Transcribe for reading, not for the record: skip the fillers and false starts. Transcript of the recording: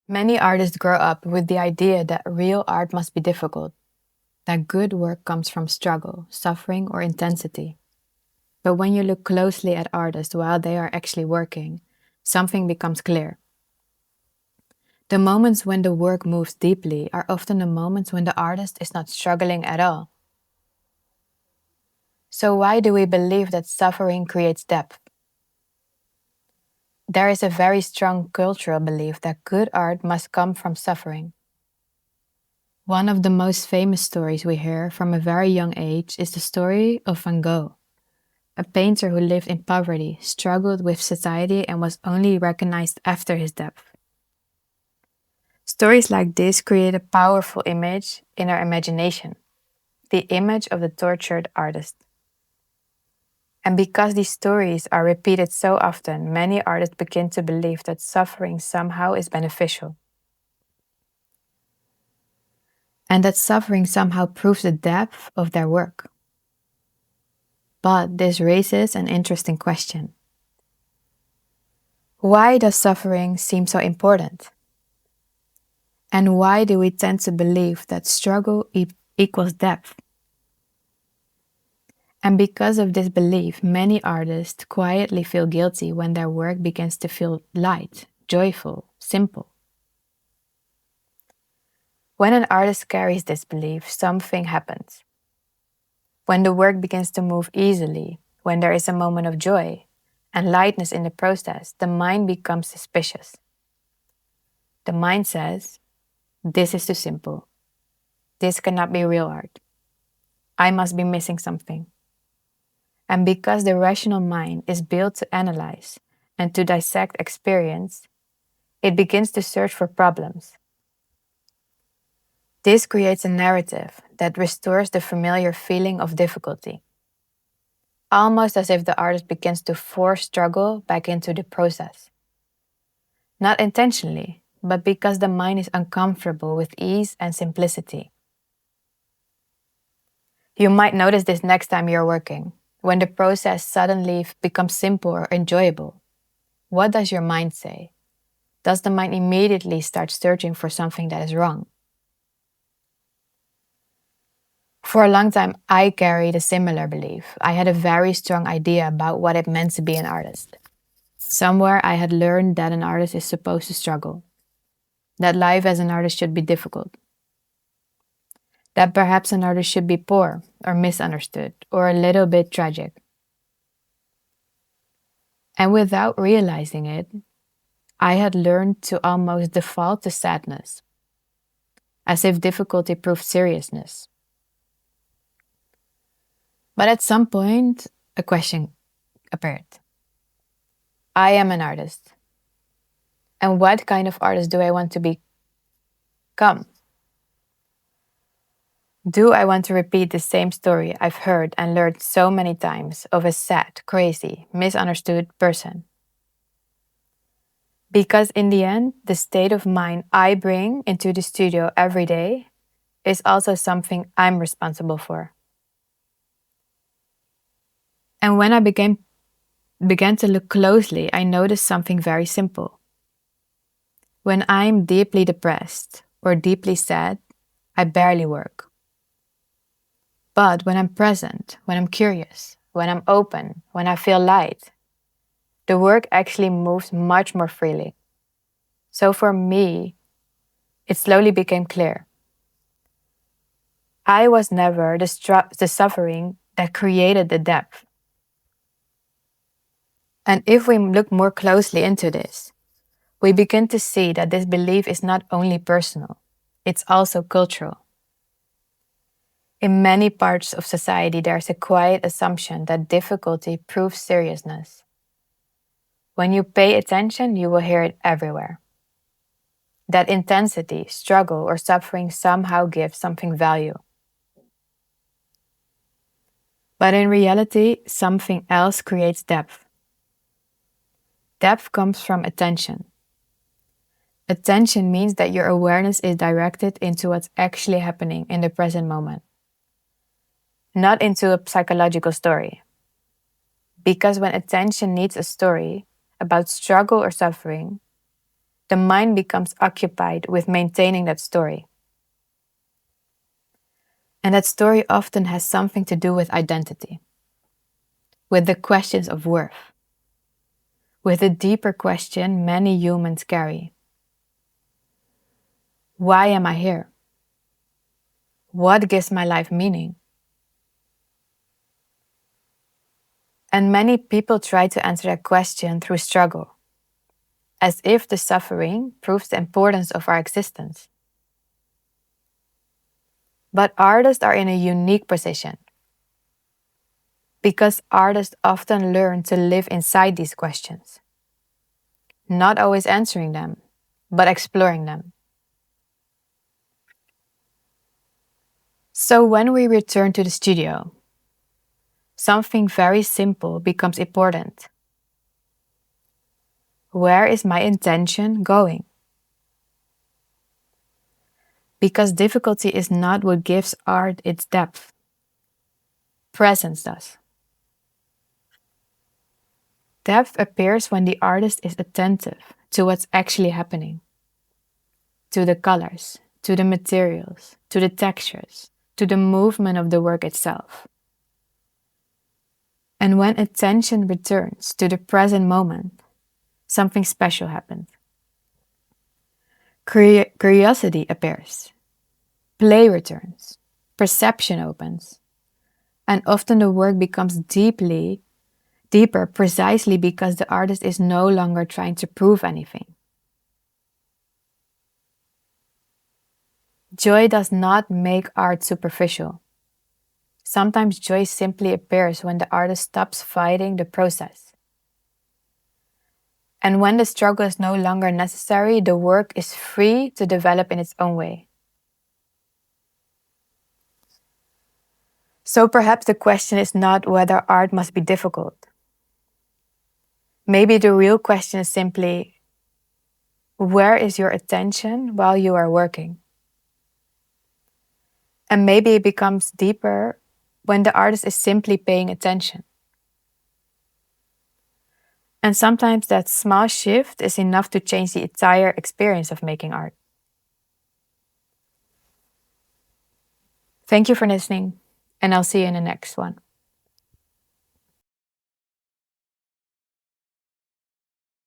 Many artists grow up with the idea that real art must be difficult, that good work comes from struggle, suffering, or intensity. But when you look closely at artists while they are actually working, something becomes clear. The moments when the work moves deeply are often the moments when the artist is not struggling at all. So why do we believe that suffering creates depth? There is a very strong cultural belief that good art must come from suffering. One of the most famous stories we hear from a very young age is the story of Van Gogh, a painter who lived in poverty, struggled with society, and was only recognized after his death. Stories like this create a powerful image in our imagination, the image of the tortured artist. And because these stories are repeated so often, many artists begin to believe that suffering somehow is beneficial. And that suffering somehow proves the depth of their work. But this raises an interesting question. Why does suffering seem so important? And why do we tend to believe that struggle equals depth? And because of this belief, many artists quietly feel guilty when their work begins to feel light, joyful, simple. When an artist carries this belief, something happens. When the work begins to move easily, when there is a moment of joy and lightness in the process, the mind becomes suspicious. The mind says, "This is too simple. This cannot be real art. I must be missing something." And because the rational mind is built to analyze and to dissect experience, it begins to search for problems. This creates a narrative that restores the familiar feeling of difficulty, almost as if the artist begins to force struggle back into the process. Not intentionally, but because the mind is uncomfortable with ease and simplicity. You might notice this next time you're working, when the process suddenly becomes simple or enjoyable. What does your mind say? Does the mind immediately start searching for something that is wrong? For a long time, I carried a similar belief. I had a very strong idea about what it meant to be an artist. Somewhere I had learned that an artist is supposed to struggle, that life as an artist should be difficult, that perhaps an artist should be poor or misunderstood or a little bit tragic. And without realizing it, I had learned to almost default to sadness, as if difficulty proved seriousness. But at some point, a question appeared. I am an artist. And what kind of artist do I want to become? Do I want to repeat the same story I've heard and learned so many times of a sad, crazy, misunderstood person? Because in the end, the state of mind I bring into the studio every day is also something I'm responsible for. And when I began to look closely, I noticed something very simple. When I'm deeply depressed or deeply sad, I barely work. But when I'm present, when I'm curious, when I'm open, when I feel light, the work actually moves much more freely. So for me, it slowly became clear. I was never the suffering that created the depth. And if we look more closely into this, we begin to see that this belief is not only personal, it's also cultural. In many parts of society, there's a quiet assumption that difficulty proves seriousness. When you pay attention, you will hear it everywhere. That intensity, struggle, or suffering somehow gives something value. But in reality, something else creates depth. Depth comes from attention. Attention means that your awareness is directed into what's actually happening in the present moment, not into a psychological story. Because when attention needs a story about struggle or suffering, the mind becomes occupied with maintaining that story. And that story often has something to do with identity, with the questions of worth, with the deeper question many humans carry. Why am I here? What gives my life meaning? And many people try to answer that question through struggle, as if the suffering proves the importance of our existence. But artists are in a unique position, because artists often learn to live inside these questions, not always answering them, but exploring them. So when we return to the studio, something very simple becomes important. Where is my intention going? Because difficulty is not what gives art its depth. Presence does. Depth appears when the artist is attentive to what's actually happening, to the colors, to the materials, to the textures, to the movement of the work itself. And when attention returns to the present moment, something special happens. Curiosity appears, play returns, perception opens, and often the work becomes deeper precisely because the artist is no longer trying to prove anything. Joy does not make art superficial. Sometimes joy simply appears when the artist stops fighting the process. And when the struggle is no longer necessary, the work is free to develop in its own way. So perhaps the question is not whether art must be difficult. Maybe the real question is simply, where is your attention while you are working? And maybe it becomes deeper when the artist is simply paying attention. And sometimes that small shift is enough to change the entire experience of making art. Thank you for listening, and I'll see you in the next one.